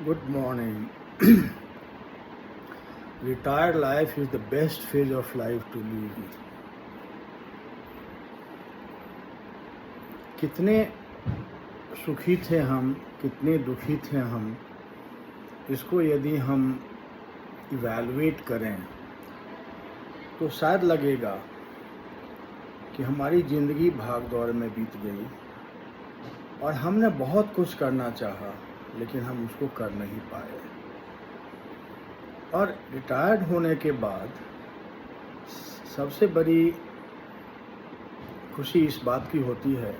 Good morning. Retired life is the best phase of life to live. कितने सुखी थे हम, कितने दुखी थे हम, इसको यदि हम इवैल्यूएट करें तो शायद लगेगा कि हमारी ज़िंदगी भाग दौड़ में बीत गई और हमने बहुत कुछ करना चाहा लेकिन हम उसको कर नहीं पाए। और रिटायर्ड होने के बाद सबसे बड़ी खुशी इस बात की होती है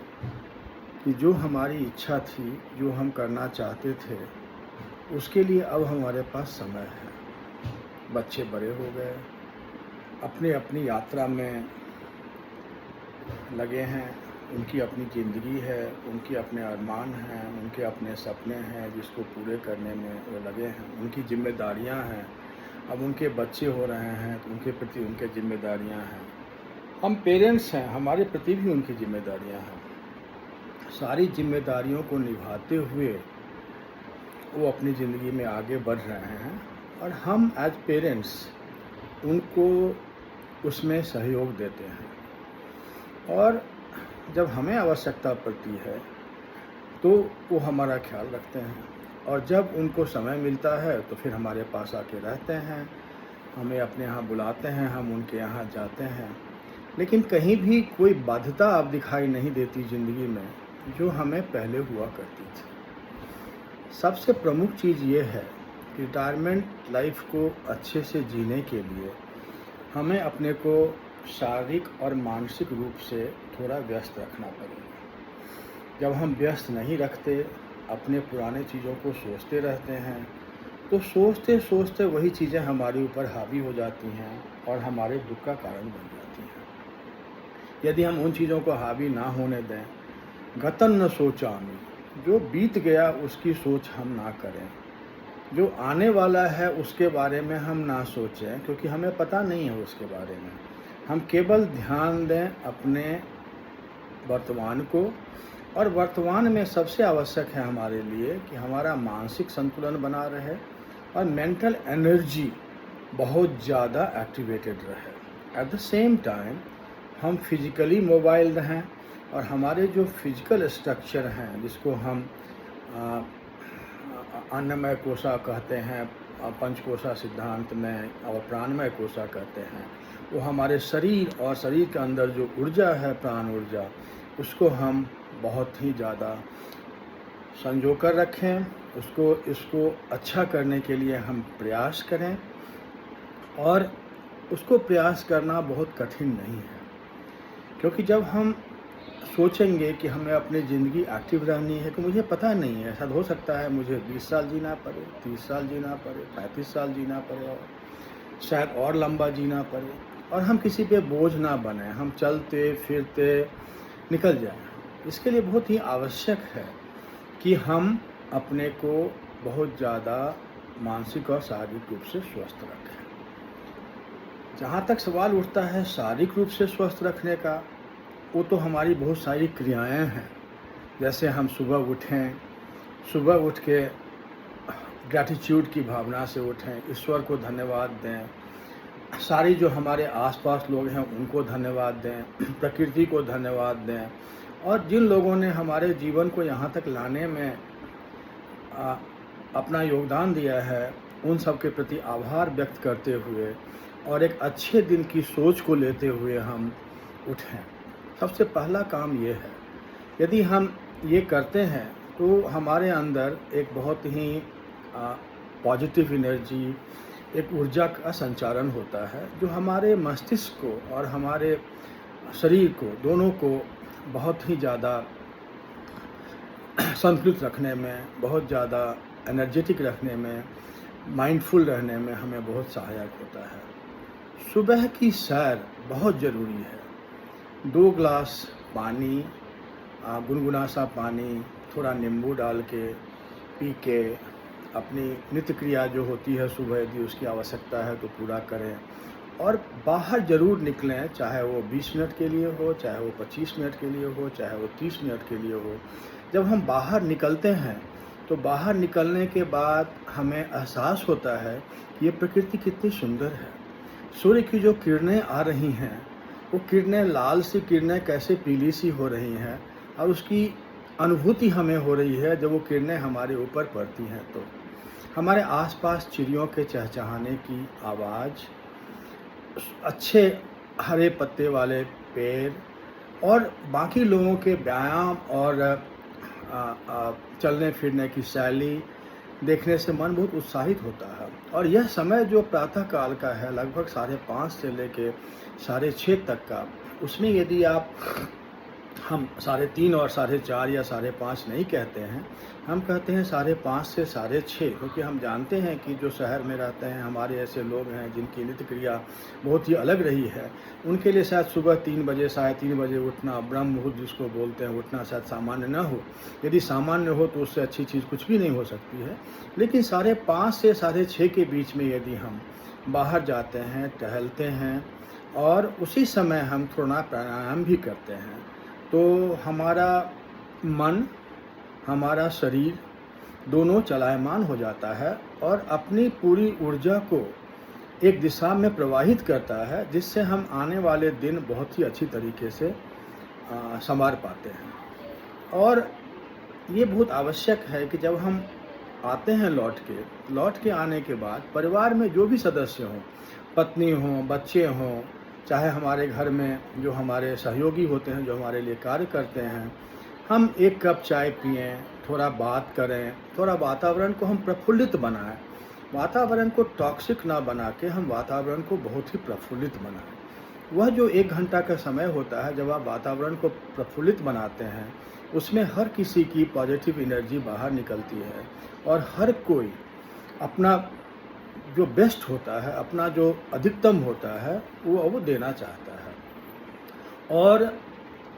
कि जो हमारी इच्छा थी, जो हम करना चाहते थे, उसके लिए अब हमारे पास समय है। बच्चे बड़े हो गए, अपनी अपनी यात्रा में लगे हैं, उनकी अपनी ज़िंदगी है, उनके अपने अरमान हैं, उनके अपने सपने हैं जिसको पूरे करने में वो लगे हैं, उनकी जिम्मेदारियां हैं। अब उनके बच्चे हो रहे हैं तो उनके प्रति उनके जिम्मेदारियां हैं। हम पेरेंट्स हैं, हमारे प्रति भी उनकी जिम्मेदारियां हैं। सारी जिम्मेदारियों को निभाते हुए वो अपनी ज़िंदगी में आगे बढ़ रहे हैं और हम एज पेरेंट्स उनको उसमें सहयोग देते हैं। और जब हमें आवश्यकता पड़ती है तो वो हमारा ख्याल रखते हैं और जब उनको समय मिलता है तो फिर हमारे पास आके रहते हैं, हमें अपने यहाँ बुलाते हैं, हम उनके यहाँ जाते हैं। लेकिन कहीं भी कोई बाध्यता अब दिखाई नहीं देती ज़िंदगी में जो हमें पहले हुआ करती थी। सबसे प्रमुख चीज़ ये है कि रिटायरमेंट लाइफ को अच्छे से जीने के लिए हमें अपने को शारीरिक और मानसिक रूप से थोड़ा व्यस्त रखना पड़ेगा। जब हम व्यस्त नहीं रखते, अपने पुराने चीज़ों को सोचते रहते हैं तो सोचते सोचते वही चीज़ें हमारे ऊपर हावी हो जाती हैं और हमारे दुख का कारण बन जाती हैं। यदि हम उन चीज़ों को हावी ना होने दें, गतन न सोचामी, जो बीत गया उसकी सोच हम ना करें, जो आने वाला है उसके बारे में हम ना सोचें क्योंकि हमें पता नहीं है उसके बारे में। हम केवल ध्यान दें अपने वर्तमान को, और वर्तमान में सबसे आवश्यक है हमारे लिए कि हमारा मानसिक संतुलन बना रहे और मेंटल एनर्जी बहुत ज़्यादा एक्टिवेटेड रहे। एट द सेम टाइम हम फिजिकली मोबाइल रहें और हमारे जो फिजिकल स्ट्रक्चर हैं जिसको हम अन्नमय कोशा कहते हैं, पंचकोशा सिद्धांत में, और प्राणमय कोशा कहते हैं, वो हमारे शरीर और शरीर के अंदर जो ऊर्जा है, प्राण ऊर्जा, उसको हम बहुत ही ज़्यादा संजो कर रखें। इसको अच्छा करने के लिए हम प्रयास करें और उसको प्रयास करना बहुत कठिन नहीं है क्योंकि जब हम सोचेंगे कि हमें अपनी ज़िंदगी एक्टिव रहनी है कि मुझे पता नहीं है, ऐसा हो सकता है मुझे 20 साल जीना पड़े, 30 साल जीना पड़े, 35 साल जीना पड़े और शायद और लंबा जीना पड़े, और हम किसी पे बोझ ना बने, हम चलते फिरते निकल जाएं। इसके लिए बहुत ही आवश्यक है कि हम अपने को बहुत ज़्यादा मानसिक और शारीरिक रूप से स्वस्थ रखें। जहाँ तक सवाल उठता है शारीरिक रूप से स्वस्थ रखने का, वो तो हमारी बहुत सारी क्रियाएं हैं। जैसे हम सुबह उठें, सुबह उठ के ग्रैटिट्यूड की भावना से उठें, ईश्वर को धन्यवाद दें, सारी जो हमारे आसपास लोग हैं उनको धन्यवाद दें, प्रकृति को धन्यवाद दें, और जिन लोगों ने हमारे जीवन को यहाँ तक लाने में अपना योगदान दिया है उन सब के प्रति आभार व्यक्त करते हुए और एक अच्छे दिन की सोच को लेते हुए हम उठें। सबसे पहला काम ये है। यदि हम ये करते हैं तो हमारे अंदर एक बहुत ही पॉजिटिव एनर्जी, एक ऊर्जा का संचारण होता है जो हमारे मस्तिष्क को और हमारे शरीर को दोनों को बहुत ही ज़्यादा संतुलित रखने में, बहुत ज़्यादा एनर्जेटिक रखने में, माइंडफुल रहने में हमें बहुत सहायक होता है। सुबह की सैर बहुत ज़रूरी है। 2 ग्लास पानी, गुनगुना सा पानी, थोड़ा नींबू डाल के पी के अपनी नित्य क्रिया जो होती है सुबह, यदि उसकी आवश्यकता है तो पूरा करें और बाहर ज़रूर निकलें, चाहे वो 20 मिनट के लिए हो, चाहे वो 25 मिनट के लिए हो, चाहे वो 30 मिनट के लिए हो। जब हम बाहर निकलते हैं तो बाहर निकलने के बाद हमें एहसास होता है कि ये प्रकृति कितनी सुंदर है। सूर्य की जो किरणें आ रही हैं, वो किरणें लाल सी किरणें कैसे पीली सी हो रही हैं, और उसकी अनुभूति हमें हो रही है जब वो किरणें हमारे ऊपर पड़ती हैं। तो हमारे आसपास चिड़ियों के चहचहाने की आवाज़, अच्छे हरे पत्ते वाले पेड़ और बाकी लोगों के व्यायाम और चलने फिरने की शैली देखने से मन बहुत उत्साहित होता है। और यह समय जो प्रातः काल का है, लगभग 5:30 से लेके 6:30 तक का, उसमें यदि आप, हम 3:30 और 4:30 या 5:30 नहीं कहते हैं, हम कहते हैं 5:30 से 6:30, क्योंकि हम जानते हैं कि जो शहर में रहते हैं, हमारे ऐसे लोग हैं जिनकी नित्य क्रिया बहुत ही अलग रही है, उनके लिए शायद सुबह 3 बजे 3:30 बजे उठना, ब्रह्म मुहूर्त जिसको बोलते हैं, उठना शायद सामान्य न हो। यदि सामान्य हो तो उससे अच्छी चीज़ कुछ भी नहीं हो सकती है। लेकिन 5:30 से 6:30 के बीच में यदि हम बाहर जाते हैं, टहलते हैं और उसी समय हम थोड़ा प्राणायाम भी करते हैं, तो हमारा मन, हमारा शरीर दोनों चलायमान हो जाता है और अपनी पूरी ऊर्जा को एक दिशा में प्रवाहित करता है, जिससे हम आने वाले दिन बहुत ही अच्छी तरीके से संवार पाते हैं। और ये बहुत आवश्यक है कि जब हम आते हैं लौट के आने के बाद परिवार में जो भी सदस्य हों, पत्नी हों, बच्चे हों, चाहे हमारे घर में जो हमारे सहयोगी होते हैं, जो हमारे लिए कार्य करते हैं, हम एक कप चाय पिएं, थोड़ा बात करें, थोड़ा वातावरण को हम प्रफुल्लित बनाएं। वातावरण को टॉक्सिक ना बना के हम वातावरण को बहुत ही प्रफुल्लित बनाएं। वह जो 1 घंटा का समय होता है जब आप वातावरण को प्रफुल्लित बनाते हैं, उसमें हर किसी की पॉजिटिव एनर्जी बाहर निकलती है और हर कोई अपना जो बेस्ट होता है, अपना जो अधिकतम होता है, वो देना चाहता है। और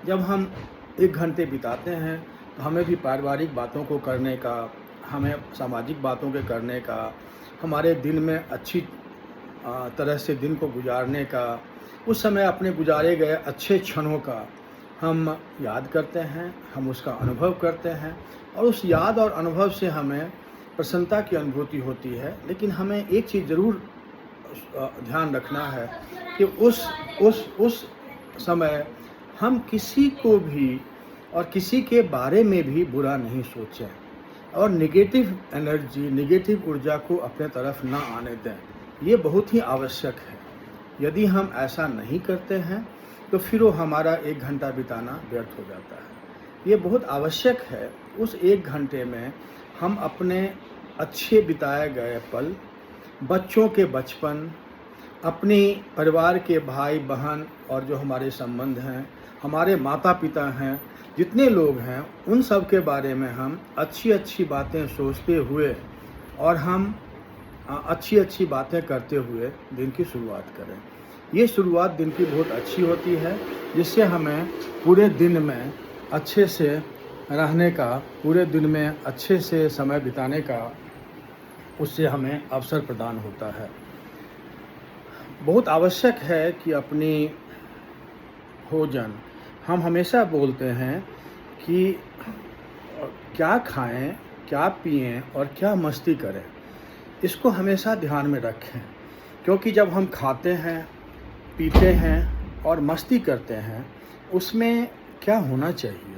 जब हम 1 घंटे बिताते हैं तो हमें भी पारिवारिक बातों को करने का, हमें सामाजिक बातों के करने का, हमारे दिन में अच्छी तरह से दिन को गुजारने का, उस समय अपने गुजारे गए अच्छे क्षणों का हम याद करते हैं, हम उसका अनुभव करते हैं और उस याद और अनुभव से हमें प्रसन्नता की अनुभूति होती है। लेकिन हमें एक चीज़ ज़रूर ध्यान रखना है कि उस समय हम किसी को भी और किसी के बारे में भी बुरा नहीं सोचें और नेगेटिव एनर्जी, नेगेटिव ऊर्जा को अपने तरफ ना आने दें। ये बहुत ही आवश्यक है। यदि हम ऐसा नहीं करते हैं तो फिर वो हमारा 1 घंटा बिताना व्यर्थ हो जाता है। ये बहुत आवश्यक है, उस 1 घंटे में हम अपने अच्छे बिताए गए पल, बच्चों के बचपन, अपनी परिवार के भाई बहन और जो हमारे संबंध हैं, हमारे माता पिता हैं, जितने लोग हैं, उन सब के बारे में हम अच्छी अच्छी बातें सोचते हुए और हम अच्छी अच्छी बातें करते हुए दिन की शुरुआत करें। ये शुरुआत दिन की बहुत अच्छी होती है, जिससे हमें पूरे दिन में अच्छे से रहने का, पूरे दिन में अच्छे से समय बिताने का उससे हमें अवसर प्रदान होता है। बहुत आवश्यक है कि अपनी भोजन, हम हमेशा बोलते हैं कि क्या खाएं, क्या पिएं और क्या मस्ती करें, इसको हमेशा ध्यान में रखें। क्योंकि जब हम खाते हैं, पीते हैं और मस्ती करते हैं, उसमें क्या होना चाहिए?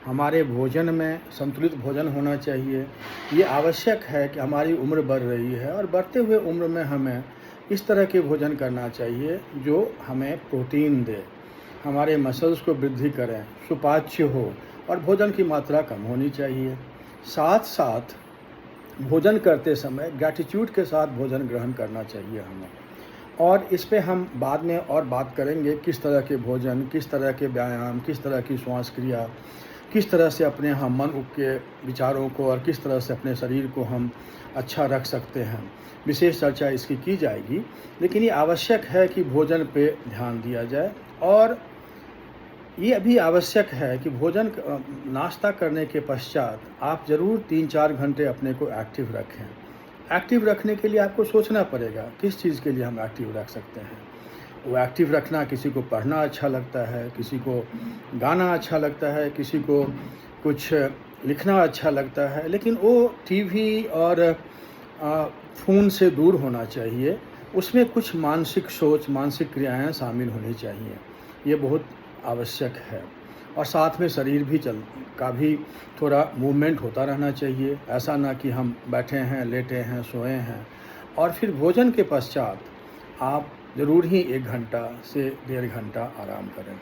हमारे भोजन में संतुलित भोजन होना चाहिए। ये आवश्यक है कि हमारी उम्र बढ़ रही है और बढ़ते हुए उम्र में हमें इस तरह के भोजन करना चाहिए जो हमें प्रोटीन दे, हमारे मसल्स को वृद्धि करें, सुपाच्य हो और भोजन की मात्रा कम होनी चाहिए। साथ साथ भोजन करते समय ग्रैटिट्यूड के साथ भोजन ग्रहण करना चाहिए हमें। और इस पे हम बाद में और बात करेंगे, किस तरह के भोजन, किस तरह के व्यायाम, किस तरह की श्वास क्रिया, किस तरह से अपने हम मन के विचारों को और किस तरह से अपने शरीर को हम अच्छा रख सकते हैं। विशेष चर्चा इसकी की जाएगी। लेकिन ये आवश्यक है कि भोजन पे ध्यान दिया जाए। और ये भी आवश्यक है कि भोजन नाश्ता करने के पश्चात आप ज़रूर 3-4 घंटे अपने को एक्टिव रखें। एक्टिव रखने के लिए आपको सोचना पड़ेगा किस चीज़ के लिए हम एक्टिव रख सकते हैं। वो एक्टिव रखना, किसी को पढ़ना अच्छा लगता है, किसी को गाना अच्छा लगता है, किसी को कुछ लिखना अच्छा लगता है, लेकिन वो टीवी और फ़ोन से दूर होना चाहिए। उसमें कुछ मानसिक सोच, मानसिक क्रियाएँ शामिल होनी चाहिए। ये बहुत आवश्यक है। और साथ में शरीर भी का भी थोड़ा मूवमेंट होता रहना चाहिए। ऐसा ना कि हम बैठे हैं, लेटे हैं, सोए हैं। और फिर भोजन के पश्चात आप ज़रूर ही 1 घंटा से 1.5 घंटा आराम करें।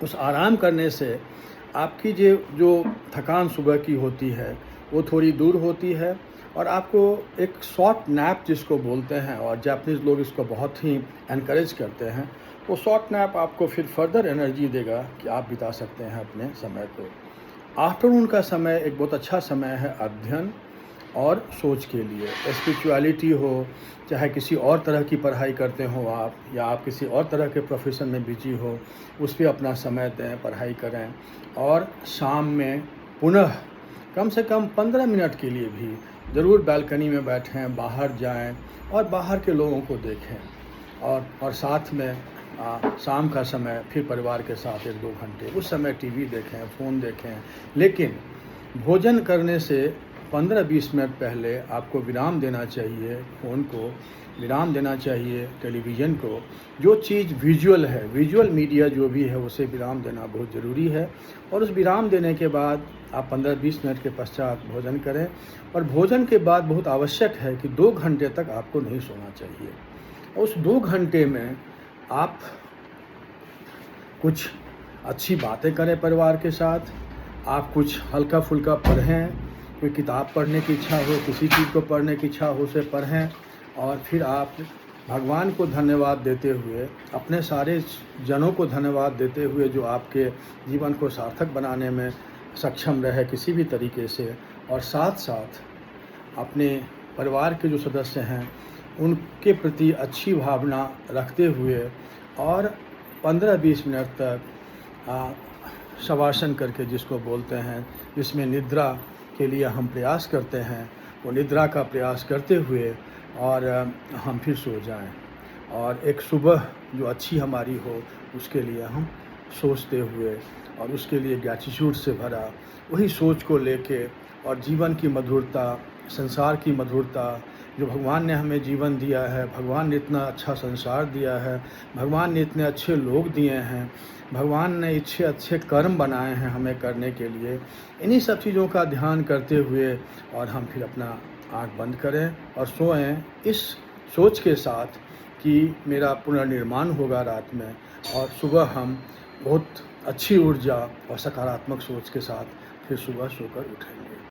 उस आराम करने से आपकी जो थकान सुबह की होती है, वो थोड़ी दूर होती है और आपको एक शॉर्ट नैप जिसको बोलते हैं, और जापानीज़ लोग इसको बहुत ही एनकरेज करते हैं, वो शॉर्ट नैप आपको फिर फर्दर एनर्जी देगा कि आप बिता सकते हैं अपने समय को। आफ्टरनून का समय एक बहुत अच्छा समय है अध्ययन और सोच के लिए। स्पिरिचुअलिटी हो, चाहे किसी और तरह की पढ़ाई करते हो आप, या आप किसी और तरह के प्रोफेशन में बिजी हो, उस पे अपना समय दें, पढ़ाई करें। और शाम में पुनः कम से कम 15 मिनट के लिए भी ज़रूर बालकनी में बैठें, बाहर जाएं और बाहर के लोगों को देखें। और साथ में शाम का समय फिर परिवार के साथ 1-2 घंटे उस समय टीवी देखें, फ़ोन देखें। लेकिन भोजन करने से 15-20 मिनट पहले आपको विराम देना चाहिए, फ़ोन को विराम देना चाहिए, टेलीविज़न को। जो चीज़ विजुअल है, विजुअल मीडिया जो भी है, उसे विराम देना बहुत ज़रूरी है। और उस विराम देने के बाद आप 15-20 मिनट के पश्चात भोजन करें। और भोजन के बाद बहुत आवश्यक है कि 2 घंटे तक आपको नहीं सोना चाहिए। उस 2 घंटे में आप कुछ अच्छी बातें करें परिवार के साथ, आप कुछ हल्का-फुल्का पढ़ें, कोई किताब पढ़ने की इच्छा हो, किसी चीज़ को पढ़ने की इच्छा हो उसे पढ़ें। और फिर आप भगवान को धन्यवाद देते हुए, अपने सारे जनों को धन्यवाद देते हुए जो आपके जीवन को सार्थक बनाने में सक्षम रहे किसी भी तरीके से, और साथ-साथ अपने परिवार के जो सदस्य हैं उनके प्रति अच्छी भावना रखते हुए और 15-20 मिनट तक शवासन करके जिसको बोलते हैं, जिसमें निद्रा के लिए हम प्रयास करते हैं, वो निद्रा का प्रयास करते हुए और हम फिर सो जाएं। और एक सुबह जो अच्छी हमारी हो उसके लिए हम सोचते हुए और उसके लिए ग्रैटिट्यूड से भरा वही सोच को लेके, और जीवन की मधुरता, संसार की मधुरता, जो भगवान ने हमें जीवन दिया है, भगवान ने इतना अच्छा संसार दिया है, भगवान ने इतने अच्छे लोग दिए हैं, भगवान ने इतने अच्छे कर्म बनाए हैं हमें करने के लिए। इन्हीं सब चीज़ों का ध्यान करते हुए और हम फिर अपना आँख बंद करें और सोएं, इस सोच के साथ कि मेरा पुनर्निर्माण होगा रात में, और सुबह हम बहुत अच्छी ऊर्जा और सकारात्मक सोच के साथ फिर सुबह सोकर उठेंगे।